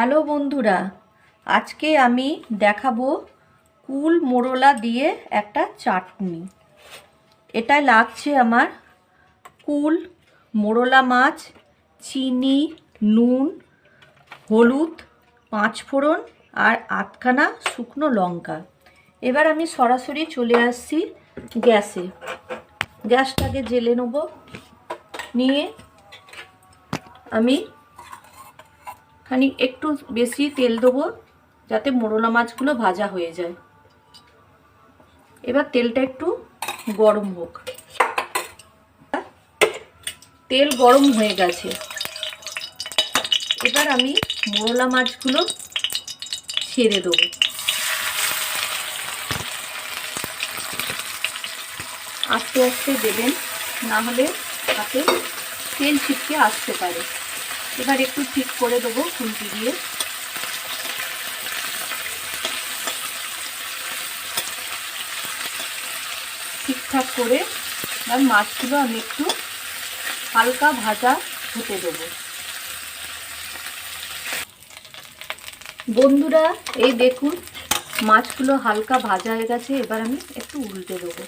Hello বন্ধুরা, আজকে আমি দেখাবো কুল মোরলা দিয়ে একটা চাটনি। এটাই লাগছে আমার কুল মোরলা মাছ, চিনি, নুন, হলুদ, 5 ফোড়ন আর 8খানা শুকনো লঙ্কা। এবার আমি সরাসরি চলে আসছি গ্যাসে। গ্যাসটাকে জ্বেলে নেব। নিয়ে আমি একটু বেশি তেল দেবো যাতে মোরলা মাছগুলো ভাজা হয়ে যায়। এবার তেলটা একটু গরম হোক। তেল গরম হয়ে গেছে। এবার আমি মোরলা মাছগুলো ছেড়ে দেবো। আস্তে আস্তে দেবেন, না হলে হাতে তেল ছিটকে আসতে পারে। এবার একটু ঠিক করে দেবো খুন্তি দিয়ে। ঠিকঠাক করে এবার মাছগুলো আমি একটু হালকা ভাজা হতে দেবো। বন্ধুরা, এই দেখুন মাছগুলো হালকা ভাজা হয়ে গেছে। এবার আমি একটু উল্টে দেবো।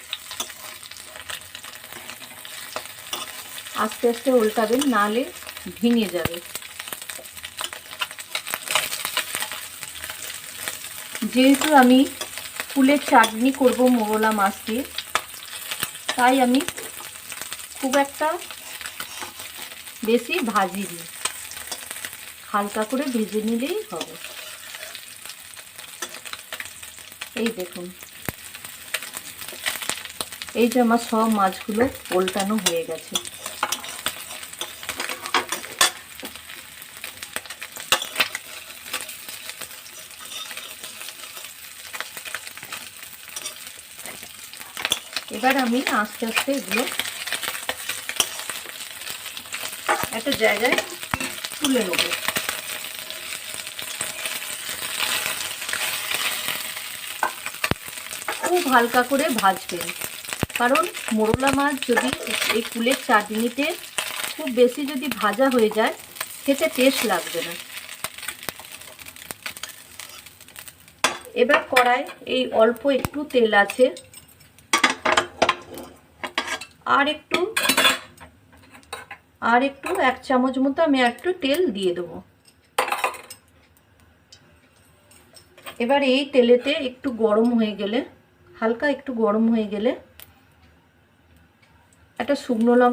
আস্তে আস্তে উল্টাবেন, নাহলে ভেঙে যাবে। যেহেতু আমি কুলের চাটনি করব মোরলা মাছ দিয়ে, তাই আমি খুব একটা বেশি ভাজিনি, হালকা করে ভেজে নিলেই হবে। এই দেখুন, এই যে আমার সব মাছগুলো উল্টানো হয়ে গেছে। এবার আমি আস্তে আস্তে এগুলো একটা জায়গায় তুলে নেব। খুব হালকা করে ভাজবেন, কারণ মোরলা মাছ যদি এই কুলের চাটনিতে খুব বেশি যদি ভাজা হয়ে যায়, খেতে টেস্ট লাগবে না। এবার কড়ায় এই অল্প একটু তেল আছে, আর একটু 1 চামচ মতো আমি একটু তেল দিয়ে দেবো। এবার এই তেলেতে একটু গরম হয়ে গেলে, হালকা একটু গরম হয়ে গেলে একটা শুকনো লঙ্কা